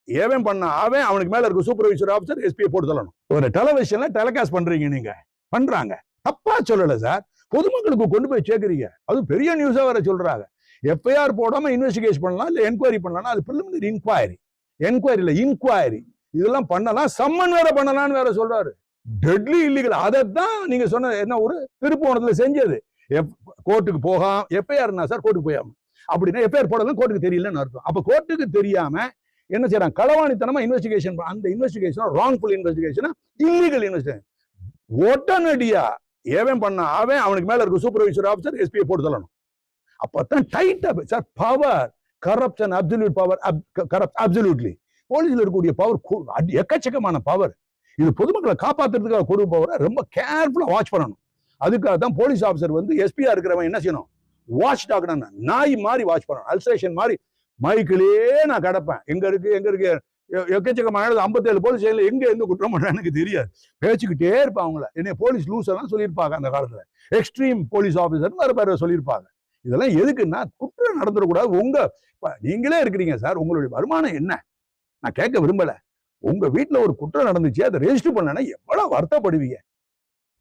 A1 பண்ண அவன் அவனுக்கு மேல இருக்க சூப்பர்வைசர் ஆஃபீஸர் எஸ்பியை போட்டு தள்ளணும். ஒரு டெலிவிஷன்ல டெலிகாஸ்ட் பண்றீங்க, நீங்க பண்றாங்க, தப்பா சொல்லல சார், பொதுமக்களுக்கு கொண்டு போய் சேர்க்கிறீங்க. அது பெரிய நியூஸா வர சொல்றாங்க. எஃப்ஐஆர் போடாம இன்வெஸ்டிகேஷன் பண்ணலாம், இல்ல என்கொயரி பண்ணலாம். அது பிரிலிமினரி இன்கொயரி, என்கொயரி இல்ல இன்கொயரி. இதெல்லாம் பண்ணலாம், சம்மன் வேற பண்ணலாம்னு வேற சொல்றாரு. Deadly illegal. அதைத்தான் நீங்க சொன்ன என்ன ஒரு திருப்போணத்துல செஞ்சது. கோர்ட்டுக்கு போகாம எஃப்ஐஆர்னா சார் கோர்ட்டுக்கு போயாம அப்படின்னா எஃப்ஐஆர் போடலாம் கோர்ட்டுக்கு தெரியலன்னு அர்த்தம். அப்ப கோர்ட்டுக்கு தெரியாம என்ன செய்யறாங்க, களவாணித்தனமா இன்வெஸ்டிகேஷன். அந்த investigation wrongful investigation, illegal investigation. உடனடியா ஏவன் பண்ண அவன் அவனுக்கு மேல இருக்க சூப்பர்வைசர் ஆஃபீஸர் எஸ்பியை போட்டு தள்ளணும். அப்பதான் டைட்டா sir power, corruption absolute power, absolutely போலீஸ்ல இருக்கக்கூடிய பவர் எக்கச்சக்கமான பவர். இது பொதுமக்களை காப்பாத்துறதுக்காக கொடுக்க பவரை ரொம்ப கேர்ஃபுல்லா வாட்ச் பண்ணணும். அதுக்காக தான் போலீஸ் ஆஃபீஸர் வந்து எஸ்பியா இருக்கிறவன் என்ன செய்யணும், வாட்ச் டாக்னா நாய் மாதிரி வாட்ச் பண்ணணும். அல்சேஷன் மாதிரி மைக்கிலேயே நான் கிடப்பேன். எங்க இருக்கு எக்கச்சக்கமான 57 போலீஸ் ஸ்டேஷன்ல எங்க எந்த குற்றம் பண்ண எனக்கு தெரியாது. பேச்சுக்கிட்டே இருப்பாங்க. அவங்கள என்ன போலீஸ் லூஸ் எல்லாம் சொல்லியிருப்பாங்க அந்த காலத்துல. எக்ஸ்ட்ரீம் போலீஸ் ஆஃபீஸர் வேற பேர சொல்லியிருப்பாங்க. இதெல்லாம் எதுக்குன்னா குற்றம் நடந்துடக்கூடாது. நீங்களே இருக்கிறீங்க சார், உங்களுடைய வருமானம் என்ன நான் கேட்க விரும்பல. உங்க வீட்டுல ஒரு குற்றம் நடந்துச்சு, அதை ரெஜிஸ்டர் பண்ணனா எவ்வளவு வருத்தப்படுவீங்க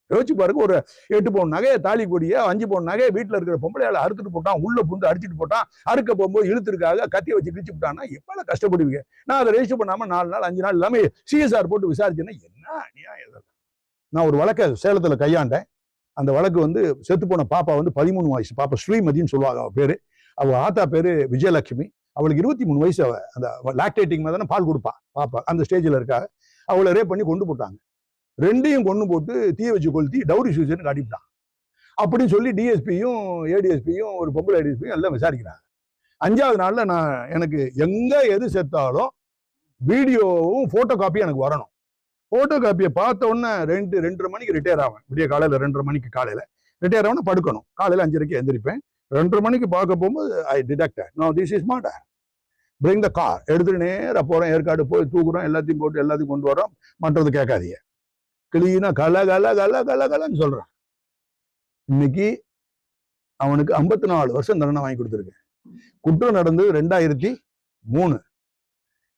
யோசிச்சு பாருங்க. ஒரு 8 பவுன் நகையை, தாலி கொடிய 5 பவுன் நகையை வீட்டுல இருக்கிற பொம்பளையால அறுத்துட்டு போட்டான், உள்ள புந்து அடிச்சுட்டு போட்டான், அறுக்க போகும்போது இழுத்துருக்காக கத்தியை வச்சு கிழிச்சு விட்டான்னா எவ்வளவு கஷ்டப்படுவீங்க. நான் அதை ரெஜிஸ்டர் பண்ணாம 4 நாள் 5 நாள் எல்லாமே சிஎஸ்ஆர் போட்டு விசாரிச்சேன்னா என்ன அநியாயம். நான் ஒரு வழக்கை சேலத்துல கையாண்டேன். அந்த வழக்கு வந்து செத்து போன பாப்பா வந்து 13 வயசு பாப்பா, ஸ்ரீமதின்னு சொல்லுவாங்க அவ பேரு. அவ ஆத்தா பேரு விஜயலட்சுமி. அவளுக்கு 23 வயசு. அவ அந்த லாக்டேட்டிங் மாதிரி பால் கொடுப்பா பாப்பா, அந்த ஸ்டேஜ்ல இருக்காங்க. அவளை ரேப் பண்ணி கொண்டு போட்டாங்க. ரெண்டையும் கொண்டு போட்டு தீ வச்சு கொளுத்தி டவுரி சூசன் காட்டிவிட்டான் அப்படின்னு சொல்லி டிஎஸ்பியும் ஏடிஎஸ்பியும் ஒரு பொம்பளை ஏடிஎஸ்பியும் எல்லாம் விசாரிக்கிறாங்க. 5வது நாள்ல நான் எனக்கு எங்க எது செத்தாலும் வீடியோவும் போட்டோ காப்பியும் எனக்கு வரணும். போட்டோ காப்பியை பார்த்த உடனே 2:30 மணிக்கு ரிட்டையர் ஆவேன். விடிய காலையில 2:30 மணிக்கு காலையில ரிட்டையர் ஆகணும், படுக்கணும். காலையில 5:30க்கு எந்திரிப்பேன். 2:30 மணிக்கு பார்க்க போகும்போது I detected no this is murder. Bring the car. எடுத்துட்டு நேராக போறோம், ஏற்காடு போய் தூக்குறோம், எல்லாத்தையும் போட்டு எல்லாத்தையும் கொண்டு வரோம். மற்றது கேட்காதீங்க, கிளீனா கலன்னு சொல்றான். இன்னைக்கு அவனுக்கு 54 வருஷம் தண்டனை வாங்கி கொடுத்துருக்கேன். குற்றம் நடந்தது 2003.